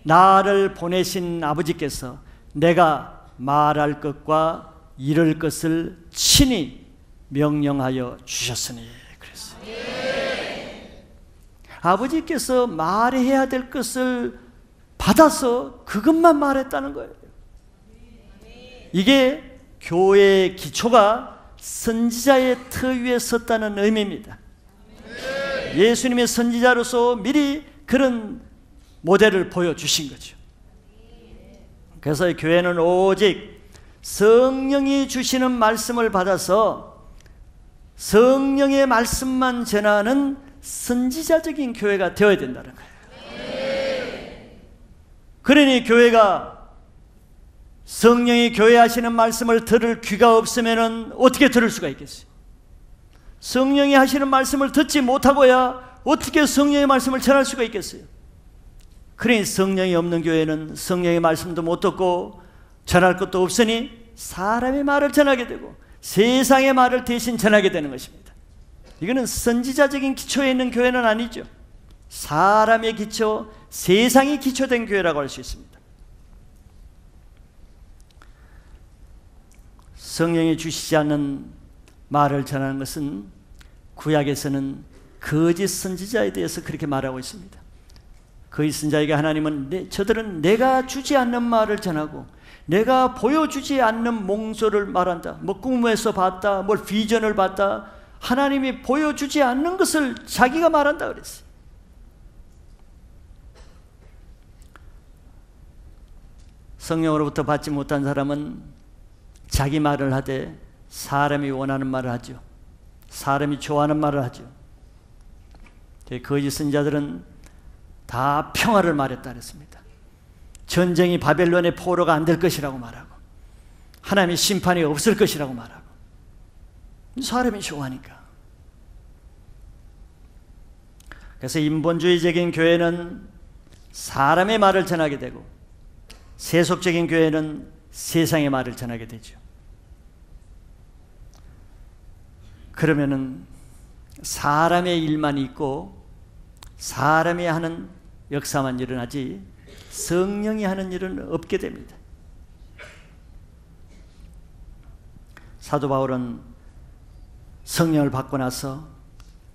나를 보내신 아버지께서 내가 말할 것과 이룰 것을 친히 명령하여 주셨으니 그랬어요. 아버지께서 말해야 될 것을 받아서 그것만 말했다는 거예요. 이게 교회의 기초가 선지자의 터 위에 섰다는 의미입니다. 예수님의 선지자로서 미리 그런 모델을 보여주신 거죠. 그래서 교회는 오직 성령이 주시는 말씀을 받아서 성령의 말씀만 전하는 선지자적인 교회가 되어야 된다는 거예요. 그러니 교회가 성령이 교회 하시는 말씀을 들을 귀가 없으면 어떻게 들을 수가 있겠어요? 성령이 하시는 말씀을 듣지 못하고야 어떻게 성령의 말씀을 전할 수가 있겠어요? 그러니 성령이 없는 교회는 성령의 말씀도 못 듣고 전할 것도 없으니 사람의 말을 전하게 되고 세상의 말을 대신 전하게 되는 것입니다. 이거는 선지자적인 기초에 있는 교회는 아니죠. 사람의 기초, 세상이 기초된 교회라고 할 수 있습니다. 성령이 주시지 않는 말을 전하는 것은 구약에서는 거짓 선지자에 대해서 그렇게 말하고 있습니다. 거짓 선지자에게 하나님은 저들은 내가 주지 않는 말을 전하고 내가 보여주지 않는 몽소를 말한다. 뭐 꿈에서 봤다, 뭘 비전을 봤다. 하나님이 보여주지 않는 것을 자기가 말한다 그랬어요. 성령으로부터 받지 못한 사람은 자기 말을 하되 사람이 원하는 말을 하죠. 사람이 좋아하는 말을 하죠. 거짓 선지자들은 다 평화를 말했다 그랬습니다. 전쟁이 바벨론의 포로가 안 될 것이라고 말하고 하나님의 심판이 없을 것이라고 말하고 사람이 좋아하니까. 그래서 인본주의적인 교회는 사람의 말을 전하게 되고 세속적인 교회는 세상의 말을 전하게 되죠. 그러면은 사람의 일만 있고 사람이 하는 역사만 일어나지 성령이 하는 일은 없게 됩니다. 사도 바울은 성령을 받고 나서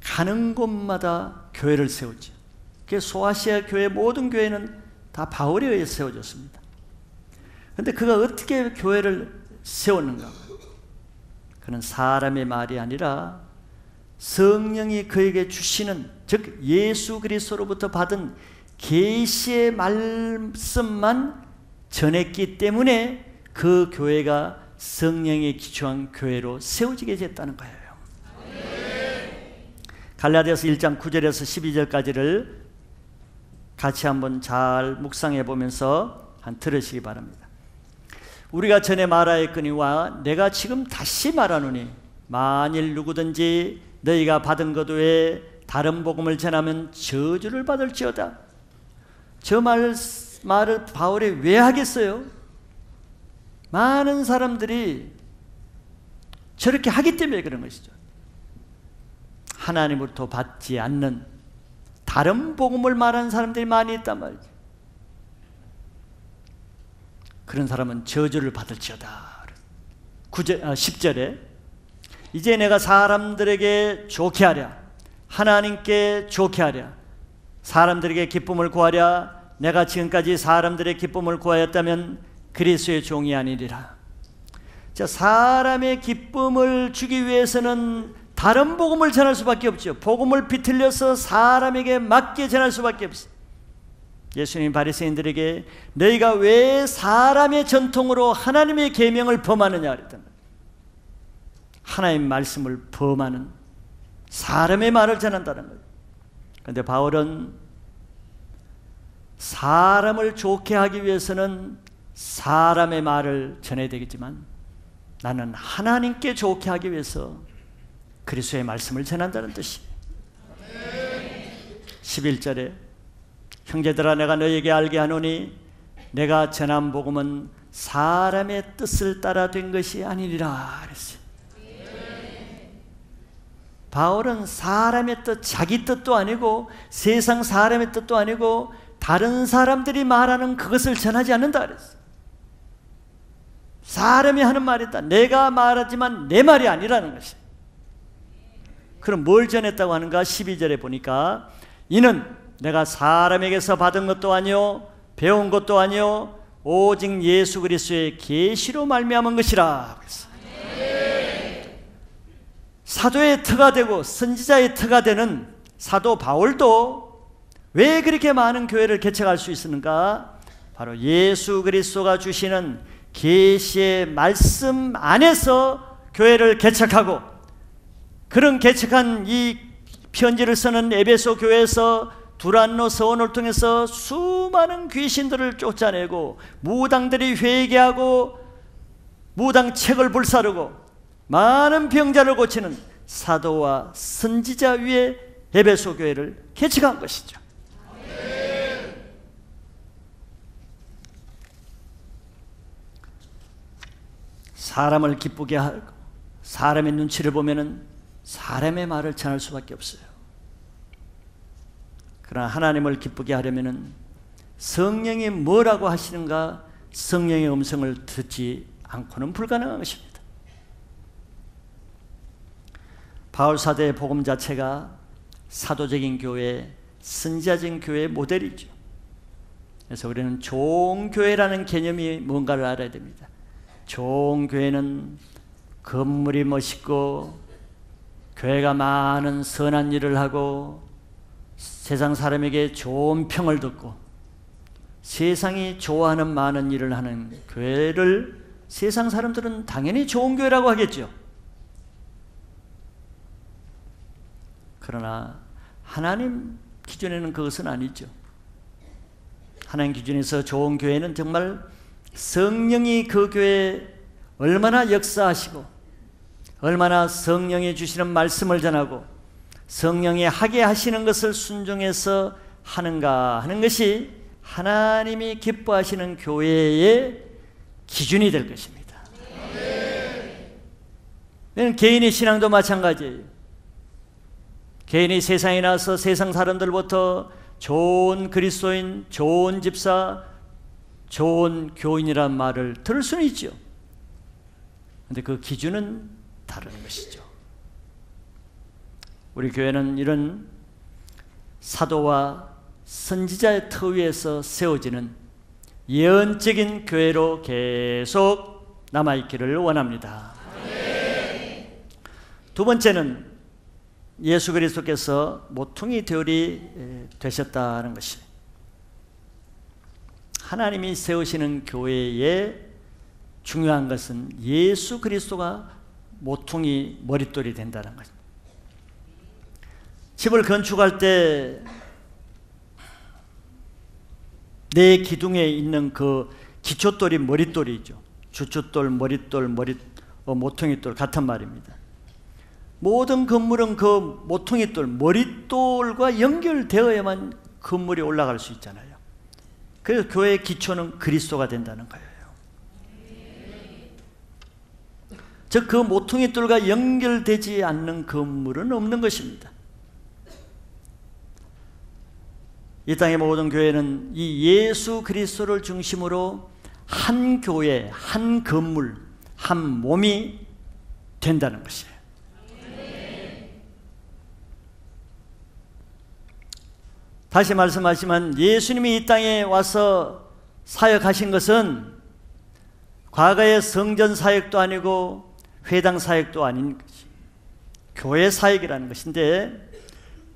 가는 곳마다 교회를 세우죠. 그래서 소아시아 교회 모든 교회는 다 바울에 의해 세워졌습니다. 그런데 그가 어떻게 교회를 세웠는가? 그는 사람의 말이 아니라 성령이 그에게 주시는, 즉 예수 그리스도로부터 받은 계시의 말씀만 전했기 때문에 그 교회가 성령에 기초한 교회로 세워지게 됐다는 거예요. 갈라디아서 1장 9절에서 12절까지를 같이 한번 잘 묵상해 보면서 들으시기 바랍니다. 우리가 전에 말하였거니와 내가 지금 다시 말하노니 만일 누구든지 너희가 받은 것 외에 다른 복음을 전하면 저주를 받을지어다. 저 말을 바울이 왜 하겠어요? 많은 사람들이 저렇게 하기 때문에 그런 것이죠. 하나님으로부터 받지 않는 다른 복음을 말하는 사람들이 많이 있단 말이죠. 그런 사람은 저주를 받을지어다. 10절에 이제 내가 사람들에게 좋게 하랴, 하나님께 좋게 하랴, 사람들에게 기쁨을 구하랴. 내가 지금까지 사람들의 기쁨을 구하였다면 그리스도의 종이 아니리라. 자, 사람의 기쁨을 주기 위해서는 다른 복음을 전할 수밖에 없죠. 복음을 비틀려서 사람에게 맞게 전할 수밖에 없어요. 예수님 바리새인들에게 너희가 왜 사람의 전통으로 하나님의 계명을 범하느냐 그랬단 말이에요. 하나님 말씀을 범하는 사람의 말을 전한다는 거예요. 그런데 바울은 사람을 좋게 하기 위해서는 사람의 말을 전해야 되겠지만 나는 하나님께 좋게 하기 위해서 그리스도의 말씀을 전한다는 뜻이에요. 11절에 형제들아 내가 너희에게 알게 하노니 내가 전한 복음은 사람의 뜻을 따라 된 것이 아니니라 그랬어요. 바울은 사람의 뜻, 자기 뜻도 아니고 세상 사람의 뜻도 아니고 다른 사람들이 말하는 그것을 전하지 않는다 그랬어요. 사람이 하는 말이다. 내가 말하지만 내 말이 아니라는 것이에요. 그럼 뭘 전했다고 하는가? 12절에 보니까 이는 내가 사람에게서 받은 것도 아니요 배운 것도 아니요 오직 예수 그리스도의 계시로 말미암은 것이라 그랬어요. 사도의 터가 되고 선지자의 터가 되는 사도 바울도 왜 그렇게 많은 교회를 개척할 수 있었는가? 바로 예수 그리스도가 주시는 계시의 말씀 안에서 교회를 개척하고, 그런 개척한 이 편지를 쓰는 에베소 교회에서 두란노 서원을 통해서 수많은 귀신들을 쫓아내고 무당들이 회개하고 무당책을 불사르고 많은 병자를 고치는 사도와 선지자 위에 에베소 교회를 개척한 것이죠. 사람을 기쁘게 하고 사람의 눈치를 보면은 사람의 말을 전할 수밖에 없어요. 그러나 하나님을 기쁘게 하려면은 성령이 뭐라고 하시는가, 성령의 음성을 듣지 않고는 불가능한 것입니다. 바울 사도의 복음 자체가 사도적인 교회, 선지자적인 교회의 모델이죠. 그래서 우리는 종교회라는 개념이 뭔가를 알아야 됩니다. 종교회는 건물이 멋있고 교회가 많은 선한 일을 하고 세상 사람에게 좋은 평을 듣고 세상이 좋아하는 많은 일을 하는 교회를 세상 사람들은 당연히 좋은 교회라고 하겠죠. 그러나 하나님 기준에는 그것은 아니죠. 하나님 기준에서 좋은 교회는 정말 성령이 그 교회에 얼마나 역사하시고 얼마나 성령이 주시는 말씀을 전하고 성령이 하게 하시는 것을 순종해서 하는가 하는 것이 하나님이 기뻐하시는 교회의 기준이 될 것입니다. 개인의 신앙도 마찬가지예요. 개인이 세상에 나와서 세상 사람들부터 좋은 그리스도인, 좋은 집사, 좋은 교인이란 말을 들을 수는 있죠. 그런데 그 기준은 다른 것이죠. 우리 교회는 이런 사도와 선지자의 터 위에서 세워지는 예언적인 교회로 계속 남아있기를 원합니다. 두 번째는 예수 그리스도께서 모퉁이 돌이 되셨다는 것이에요. 하나님이 세우시는 교회의 중요한 것은 예수 그리스도가 모퉁이 머릿돌이 된다는 것입니다. 집을 건축할 때 내 기둥에 있는 그 기초돌이 머릿돌이죠. 주춧돌, 머릿돌, 모퉁이돌 같은 말입니다. 모든 건물은 그 모퉁이돌, 머릿돌과 연결되어야만 건물이 올라갈 수 있잖아요. 그래서 교회의 기초는 그리스도가 된다는 거예요. 즉 그 모퉁이돌과 연결되지 않는 건물은 없는 것입니다. 이 땅의 모든 교회는 이 예수 그리스도를 중심으로 한 교회, 한 건물, 한 몸이 된다는 것이에요. 다시 말씀하시면 예수님이 이 땅에 와서 사역하신 것은 과거의 성전 사역도 아니고 회당 사역도 아닌 것이 교회 사역이라는 것인데,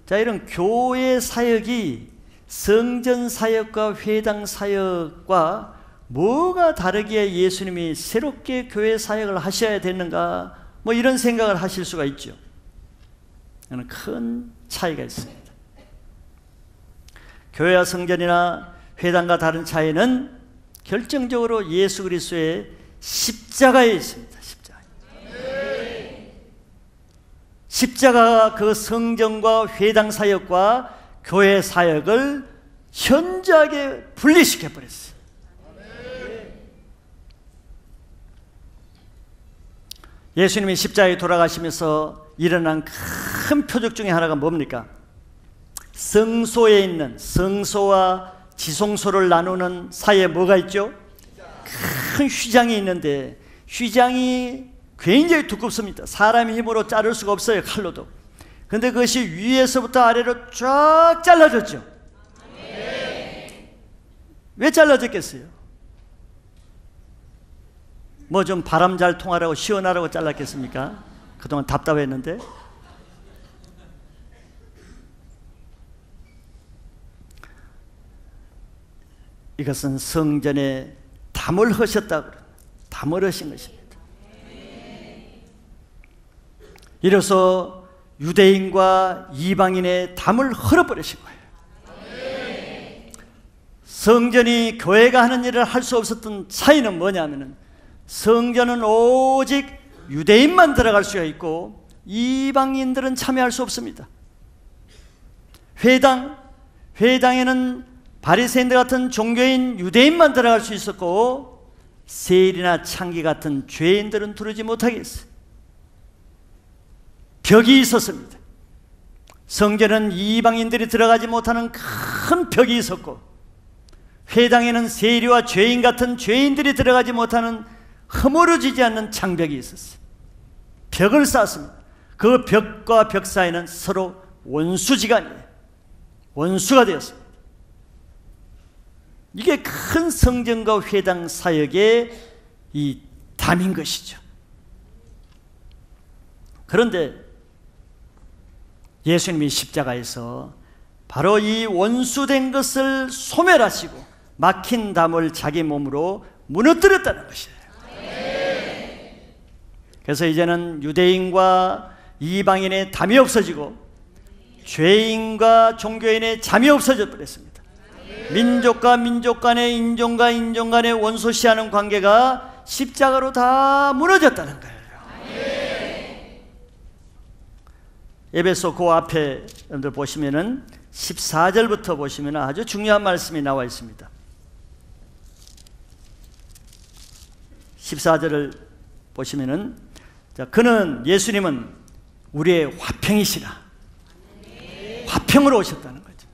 자, 이런 교회 사역이 성전 사역과 회당 사역과 뭐가 다르기에 예수님이 새롭게 교회 사역을 하셔야 되는가 뭐 이런 생각을 하실 수가 있죠. 이는 큰 차이가 있습니다. 교회와 성전이나 회당과 다른 차이는 결정적으로 예수 그리스도의 십자가에 있습니다. 십자가가 그 성전과 회당 사역과 교회 사역을 현저하게 분리시켜 버렸어요. 예수님이 십자가에 돌아가시면서 일어난 큰 표적 중에 하나가 뭡니까? 성소에 있는 성소와 지성소를 나누는 사이에 뭐가 있죠? 큰 휘장이 있는데 휘장이 굉장히 두껍습니다. 사람의 힘으로 자를 수가 없어요. 칼로도. 그런데 그것이 위에서부터 아래로 쫙 잘라졌죠. 왜 잘라졌겠어요? 뭐 좀 바람 잘 통하라고 시원하라고 잘랐겠습니까? 그동안 답답했는데. 이것은 성전에 담을 허셨다고, 담을 허신 것입니다. 이로써 유대인과 이방인의 담을 헐어버리신 거예요. 성전이 교회가 하는 일을 할 수 없었던 차이는 뭐냐면은, 성전은 오직 유대인만 들어갈 수가 있고 이방인들은 참여할 수 없습니다. 회당에는 바리새인들 같은 종교인 유대인만 들어갈 수 있었고 세일이나 창기 같은 죄인들은 들어오지 못하게 했어요. 벽이 있었습니다. 성전은 이방인들이 들어가지 못하는 큰 벽이 있었고, 회당에는 세리와 죄인 같은 죄인들이 들어가지 못하는 허물어지지 않는 장벽이 있었어요. 벽을 쌓았습니다. 그 벽과 벽 사이는 서로 원수지간이에요. 원수가 되었습니다. 이게 큰 성전과 회당 사역의 이 담인 것이죠. 그런데 예수님이 십자가에서 바로 이 원수된 것을 소멸하시고 막힌 담을 자기 몸으로 무너뜨렸다는 것이에요. 그래서 이제는 유대인과 이방인의 담이 없어지고 죄인과 종교인의 잠이 없어져 버렸습니다. 민족과 민족 간의, 인종과 인종 간의 원소시하는 관계가 십자가로 다 무너졌다는 거예요. 에베소 그 앞에 여러분들 보시면은 14절부터 보시면 아주 중요한 말씀이 나와 있습니다. 14절을 보시면은, 자, 그는, 예수님은 우리의 화평이시라. 화평으로 오셨다는 거죠.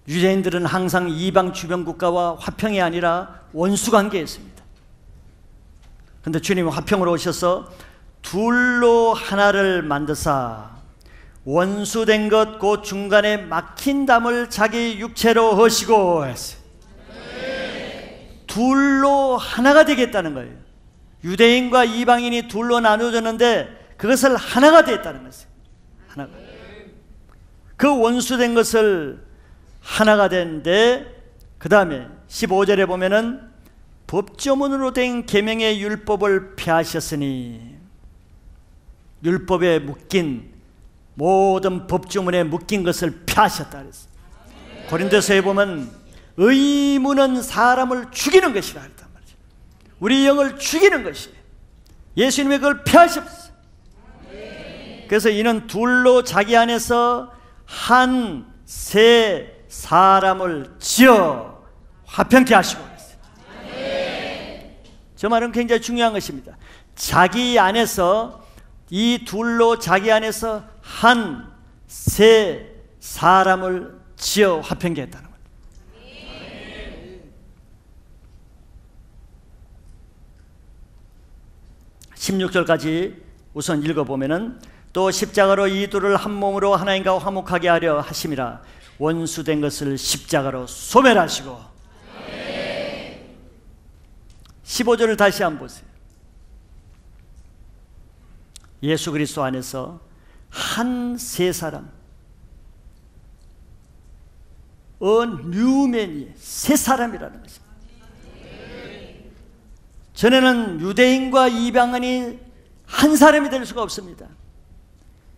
유대인들은 항상 이방 주변 국가와 화평이 아니라 원수 관계였습니다. 그런데 주님은 화평으로 오셔서 둘로 하나를 만드사 원수된 것 그 중간에 막힌 담을 자기 육체로 허시고 했어요. 둘로 하나가 되겠다는 거예요. 유대인과 이방인이 둘로 나누어졌는데 그것을 하나가 되었다는 것이에요. 하나가. 그 원수된 것을 하나가 됐는데, 그 다음에 15절에 보면은 법조문으로 된 계명의 율법을 폐하셨으니, 율법에 묶인 모든 법조문에 묶인 것을 폐하셨다 그랬어요. 고린도서에 보면 의무는 사람을 죽이는 것이라 했단 말이죠. 우리 영을 죽이는 것이에요. 예수님이 그걸 폐하셨어요. 그래서 이는 둘로 자기 안에서 한 새 사람을 지어 화평케 하시고 그랬어요. 저 말은 굉장히 중요한 것입니다. 자기 안에서, 이 둘로 자기 안에서 한 새 사람을 지어 화평케 했다는 거예요. 16절까지 우선 읽어보면은, 또 십자가로 이 둘을 한 몸으로 하나님과 화목하게 하려 하심이라 원수된 것을 십자가로 소멸하시고. 15절을 다시 한번 보세요. 예수 그리스도 안에서 한 새 사람, 뉴맨이 새 사람이라는 것입니다. 전에는 유대인과 이방인이 한 사람이 될 수가 없습니다.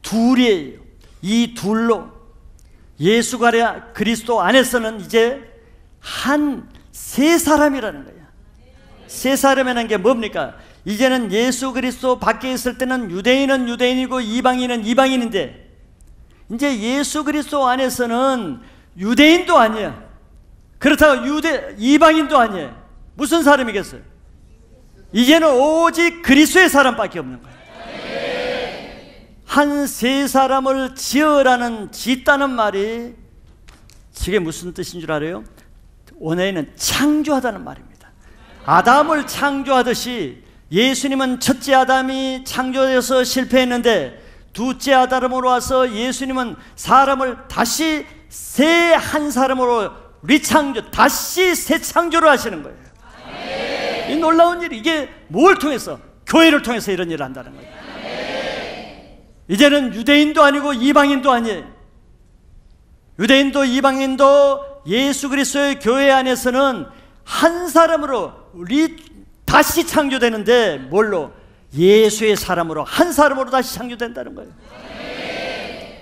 둘이에요. 이 둘로 예수 그리스도 안에서는 이제 세 사람이라는 거예요. 세 사람이라는 게 뭡니까? 이제는 예수 그리스도 밖에 있을 때는 유대인은 유대인이고 이방인은 이방인인데, 이제 예수 그리스도 안에서는 유대인도 아니야. 그렇다고 이방인도 아니에요. 무슨 사람이겠어요? 이제는 오직 그리스도의 사람밖에 없는 거예요. 한 세 사람을 짓다는 말이 저게 무슨 뜻인 줄 알아요? 원어에는 창조하다는 말입니다. 아담을 창조하듯이 예수님은 첫째 아담이 창조되어서 실패했는데 둘째 아담으로 와서 예수님은 사람을 다시 한 사람으로 리창조, 다시 새 창조를 하시는 거예요. 이 놀라운 일이, 이게 뭘 통해서? 교회를 통해서 이런 일을 한다는 거예요. 이제는 유대인도 아니고 이방인도 아니에요. 유대인도 이방인도 예수 그리스도의 교회 안에서는 한 사람으로 다시 창조되는데, 뭘로? 예수의 사람으로, 한 사람으로 다시 창조된다는 거예요.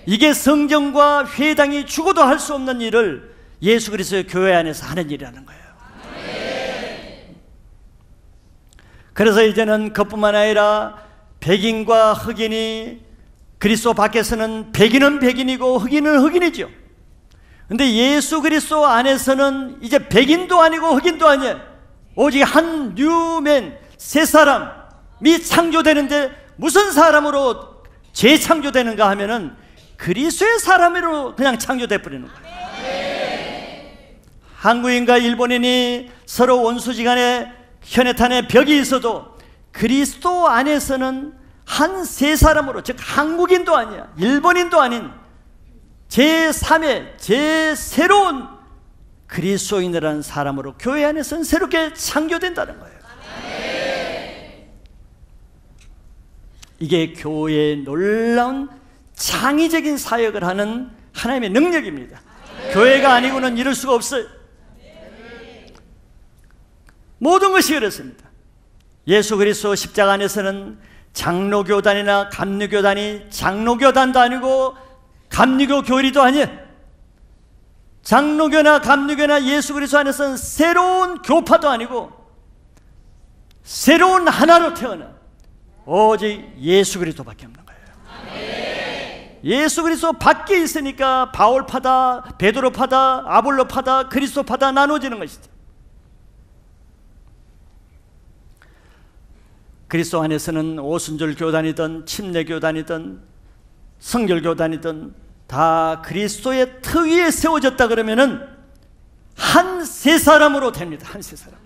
이게 성경과 회당이 죽어도 할 수 없는 일을 예수 그리스도의 교회 안에서 하는 일이라는 거예요. 그래서 이제는 그뿐만 아니라 백인과 흑인이, 그리스도 밖에서는 백인은 백인이고 흑인은 흑인이죠. 근데 예수 그리스도 안에서는 이제 백인도 아니고 흑인도 아니에요. 오직 한 뉴맨, 새 사람이 창조되는데, 무슨 사람으로 재창조되는가 하면은 그리스도의 사람으로 그냥 창조돼 버리는 거예요. 한국인과 일본인이 서로 원수지간에 현해탄의 벽이 있어도 그리스도 안에서는 한 세 사람으로, 즉 한국인도 아니야, 일본인도 아닌 제3의 새로운 그리스도인이라는 사람으로 교회 안에서는 새롭게 창조된다는 거예요. 이게 교회의 놀라운 창의적인 사역을 하는 하나님의 능력입니다. 교회가 아니고는 이룰 수가 없어요. 모든 것이 그렇습니다. 예수 그리스도 십자가 안에서는 장로교단이나 감리교단이 장로교단도 아니고 감리교 교리도 아니에요. 장로교나 감리교나 예수 그리스도 안에서는 새로운 교파도 아니고 새로운 하나로 태어난 오직 예수 그리스도밖에 없는 거예요. 예수 그리스도 밖에 있으니까 바울파다, 베드로파다, 아볼로파다, 그리스도파다 나눠지는 것이죠. 그리스도 안에서는 오순절 교단이든 침례 교단이든 성결교단이든 다 그리스도의 터 위에 세워졌다 그러면은 한 세 사람으로 됩니다. 한 세 사람.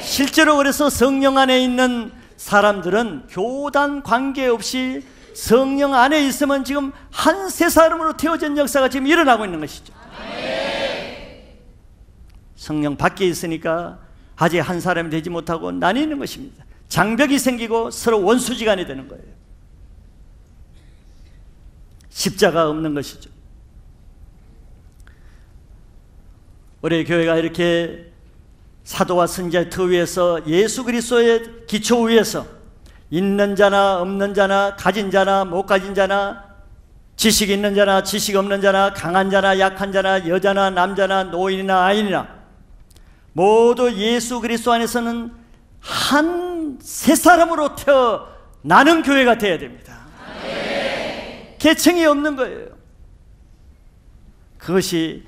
실제로 그래서 성령 안에 있는 사람들은 교단 관계없이 성령 안에 있으면 지금 한 세 사람으로 태워진 역사가 지금 일어나고 있는 것이죠. 성령 밖에 있으니까 아직 한 사람이 되지 못하고 나뉘는 것입니다. 장벽이 생기고 서로 원수지간이 되는 거예요. 십자가 없는 것이죠. 우리 교회가 이렇게 사도와 선지자의 터 위에서 예수 그리스도의 기초 위에서 있는 자나 없는 자나 가진 자나 못 가진 자나 지식 있는 자나 지식 없는 자나 강한 자나 약한 자나 여자나 남자나 노인이나 아인이나 모두 예수 그리스도 안에서는 한 세 사람으로 태어나는 교회가 되어야 됩니다. 계층이 없는 거예요. 그것이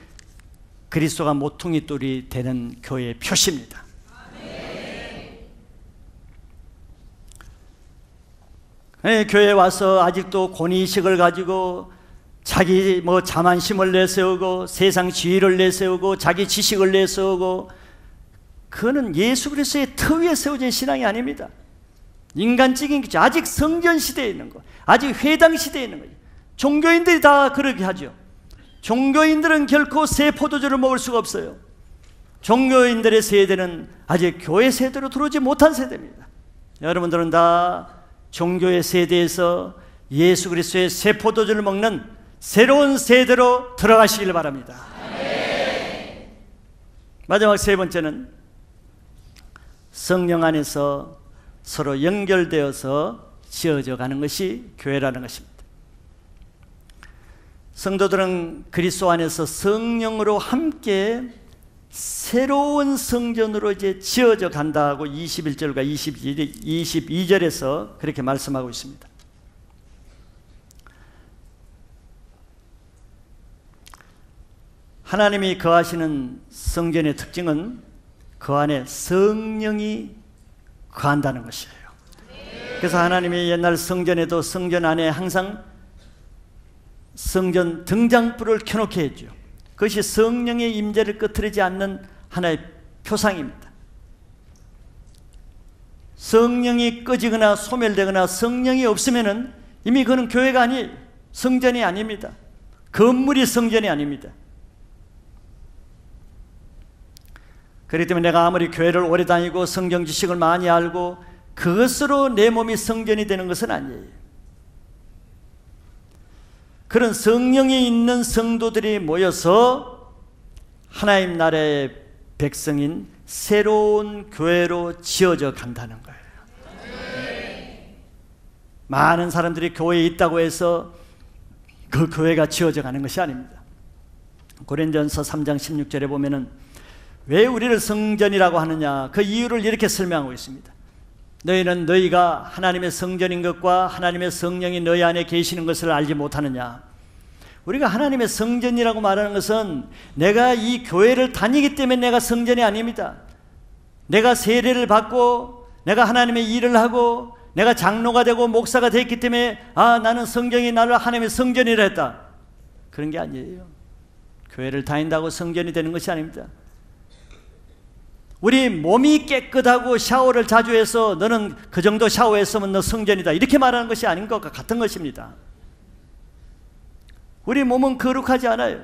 그리스도가 모퉁이 돌이 되는 교회의 표시입니다. 교회에 와서 아직도 권위의식을 가지고 자기 자만심을 내세우고 세상 지위를 내세우고 자기 지식을 내세우고, 그거는 예수 그리스도의 터 위에 세워진 신앙이 아닙니다. 인간적인 거죠. 아직 성전 시대에 있는 거, 아직 회당 시대에 있는 거죠. 종교인들이 다 그렇게 하죠. 종교인들은 결코 새 포도주를 먹을 수가 없어요. 종교인들의 세대는 아직 교회 세대로 들어오지 못한 세대입니다. 여러분들은 다 종교의 세대에서 예수 그리스도의 새 포도주를 먹는 새로운 세대로 들어가시길 바랍니다. 마지막 세 번째는 성령 안에서 서로 연결되어서 지어져 가는 것이 교회라는 것입니다. 성도들은 그리스도 안에서 성령으로 함께 새로운 성전으로 이제 지어져 간다고 21절과 22절에서 그렇게 말씀하고 있습니다. 하나님이 거하시는 성전의 특징은 그 안에 성령이 거한다는 것이에요. 그래서 하나님이 옛날 성전에도 성전 안에 항상 성전 등장불을 켜놓게 했죠. 그것이 성령의 임재를 끄트리지 않는 하나의 표상입니다. 성령이 꺼지거나 소멸되거나 성령이 없으면은 이미 그는 교회가 아니에요. 성전이 아닙니다. 건물이 성전이 아닙니다. 그렇기 때문에 내가 아무리 교회를 오래 다니고 성경 지식을 많이 알고 그것으로 내 몸이 성전이 되는 것은 아니에요. 그런 성령이 있는 성도들이 모여서 하나님 나라의 백성인 새로운 교회로 지어져 간다는 거예요. 많은 사람들이 교회에 있다고 해서 그 교회가 지어져 가는 것이 아닙니다. 고린도전서 3장 16절에 보면은 왜 우리를 성전이라고 하느냐, 그 이유를 이렇게 설명하고 있습니다. 너희는 너희가 하나님의 성전인 것과 하나님의 성령이 너희 안에 계시는 것을 알지 못하느냐. 우리가 하나님의 성전이라고 말하는 것은 내가 이 교회를 다니기 때문에 내가 성전이 아닙니다. 내가 세례를 받고 내가 하나님의 일을 하고 내가 장로가 되고 목사가 됐기 때문에 나는 성경이 나를 하나님의 성전이라 했다. 그런 게 아니에요. 교회를 다닌다고 성전이 되는 것이 아닙니다. 우리 몸이 깨끗하고 샤워를 자주 해서 너는 그 정도 샤워했으면 너 성전이다 이렇게 말하는 것이 아닌 것과 같은 것입니다. 우리 몸은 거룩하지 않아요.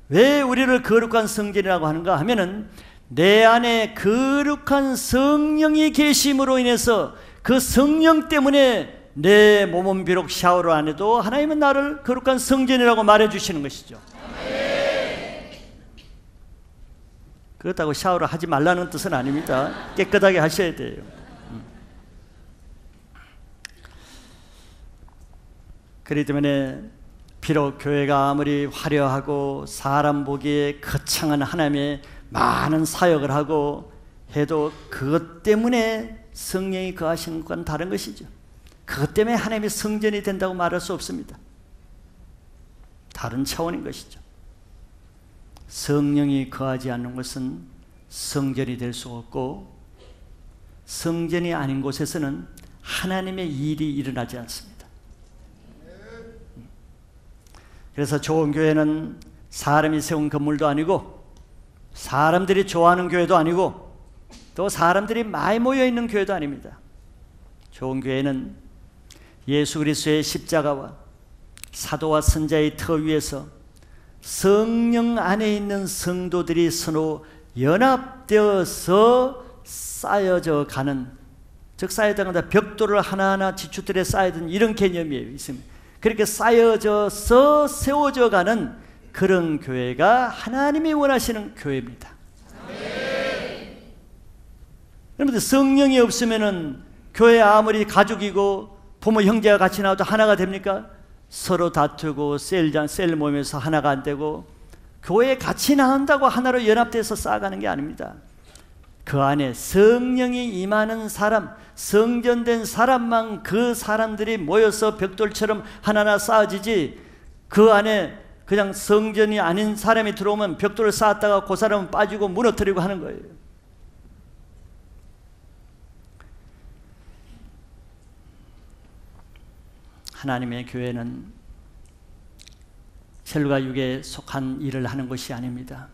왜 우리를 거룩한 성전이라고 하는가 하면은 내 안에 거룩한 성령이 계심으로 인해서 그 성령 때문에 내 몸은 비록 샤워를 안 해도 하나님은 나를 거룩한 성전이라고 말해 주시는 것이죠. 그렇다고 샤워를 하지 말라는 뜻은 아닙니다. 깨끗하게 하셔야 돼요. 그렇기 때문에 비록 교회가 아무리 화려하고 사람 보기에 거창한 하나님의 많은 사역을 하고 해도 그것 때문에 성령이 거하시는 것과는 다른 것이죠. 그것 때문에 하나님의 성전이 된다고 말할 수 없습니다. 다른 차원인 것이죠. 성령이 거하지 않는 것은 성전이 될 수 없고 성전이 아닌 곳에서는 하나님의 일이 일어나지 않습니다. 그래서 좋은 교회는 사람이 세운 건물도 아니고 사람들이 좋아하는 교회도 아니고 또 사람들이 많이 모여있는 교회도 아닙니다. 좋은 교회는 예수 그리스도의 십자가와 사도와 선자의 터 위에서 성령 안에 있는 성도들이 서로 연합되어서 쌓여져 가는, 즉 쌓여져 가는 벽돌을 하나하나 지추들에 쌓여든 이런 개념이에요. 그렇게 쌓여져서 세워져 가는 그런 교회가 하나님이 원하시는 교회입니다. 여러분들 성령이 없으면은 교회 아무리 가족이고 부모 형제가 같이 나와도 하나가 됩니까? 서로 다투고 셀 모임에서 하나가 안 되고 교회에 같이 나온다고 하나로 연합돼서 쌓아가는 게 아닙니다. 그 안에 성령이 임하는 사람, 성전된 사람만 그 사람들이 모여서 벽돌처럼 하나하나 쌓아지지 그 안에 그냥 성전이 아닌 사람이 들어오면 벽돌을 쌓았다가 그 사람은 빠지고 무너뜨리고 하는 거예요. 하나님의 교회는 혈과 육에 속한 일을 하는 것이 아닙니다.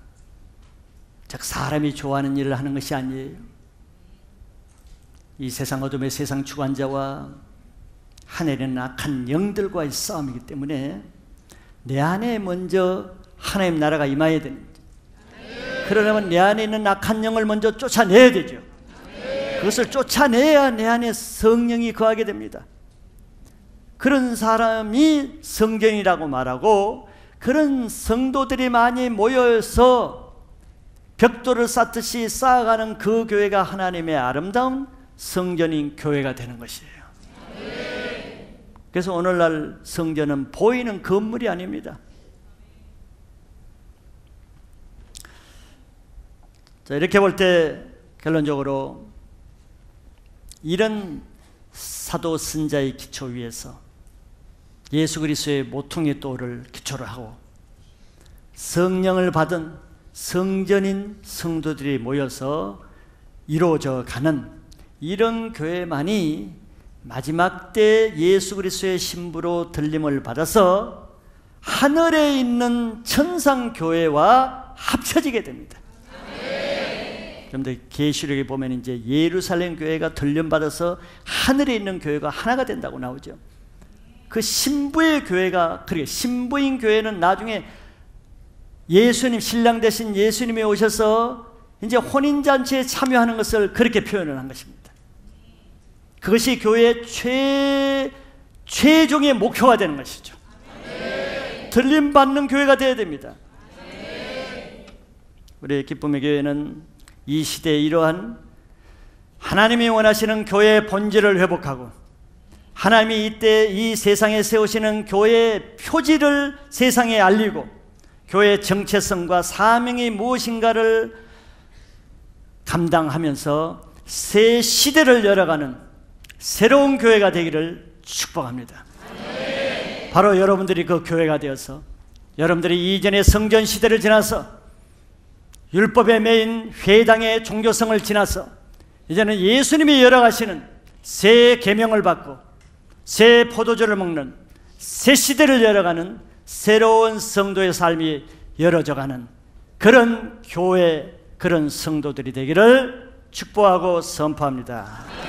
즉 사람이 좋아하는 일을 하는 것이 아니에요. 이 세상 어둠의 세상 주관자와 하늘의 악한 영들과의 싸움이기 때문에 내 안에 먼저 하나님 나라가 임해야 됩니다. 그러려면 내 안에 있는 악한 영을 먼저 쫓아내야 되죠. 그것을 쫓아내야 내 안에 성령이 거하게 됩니다. 그런 사람이 성전이라고 말하고 그런 성도들이 많이 모여서 벽돌을 쌓듯이 쌓아가는 그 교회가 하나님의 아름다운 성전인 교회가 되는 것이에요. 그래서 오늘날 성전은 보이는 건물이 아닙니다. 자, 이렇게 볼 때 결론적으로 이런 사도 선자의 기초 위에서 예수 그리스도의 모퉁이 돌을 기초로 하고 성령을 받은 성전인 성도들이 모여서 이루어져 가는 이런 교회만이 마지막 때 예수 그리스도의 신부로 들림을 받아서 하늘에 있는 천상 교회와 합쳐지게 됩니다. 그런데 계시록에 보면 이제 예루살렘 교회가 들림 받아서 하늘에 있는 교회가 하나가 된다고 나오죠. 그 신부의 교회가, 그러게 신부인 교회는 나중에 예수님, 신랑 되신 예수님이 오셔서 이제 혼인잔치에 참여하는 것을 그렇게 표현을 한 것입니다. 그것이 교회의 최종의 목표가 되는 것이죠. 들림 받는 교회가 되어야 됩니다. 우리 기쁨의 교회는 이 시대에 이러한 하나님이 원하시는 교회의 본질을 회복하고 하나님이 이때 이 세상에 세우시는 교회의 표지를 세상에 알리고 교회의 정체성과 사명이 무엇인가를 감당하면서 새 시대를 열어가는 새로운 교회가 되기를 축복합니다. 바로 여러분들이 그 교회가 되어서 여러분들이 이전의 성전 시대를 지나서 율법에 매인 회당의 종교성을 지나서 이제는 예수님이 열어가시는 새 계명을 받고 새 포도주를 먹는 새 시대를 열어가는 새로운 성도의 삶이 열어져가는 그런 교회, 그런 성도들이 되기를 축복하고 선포합니다.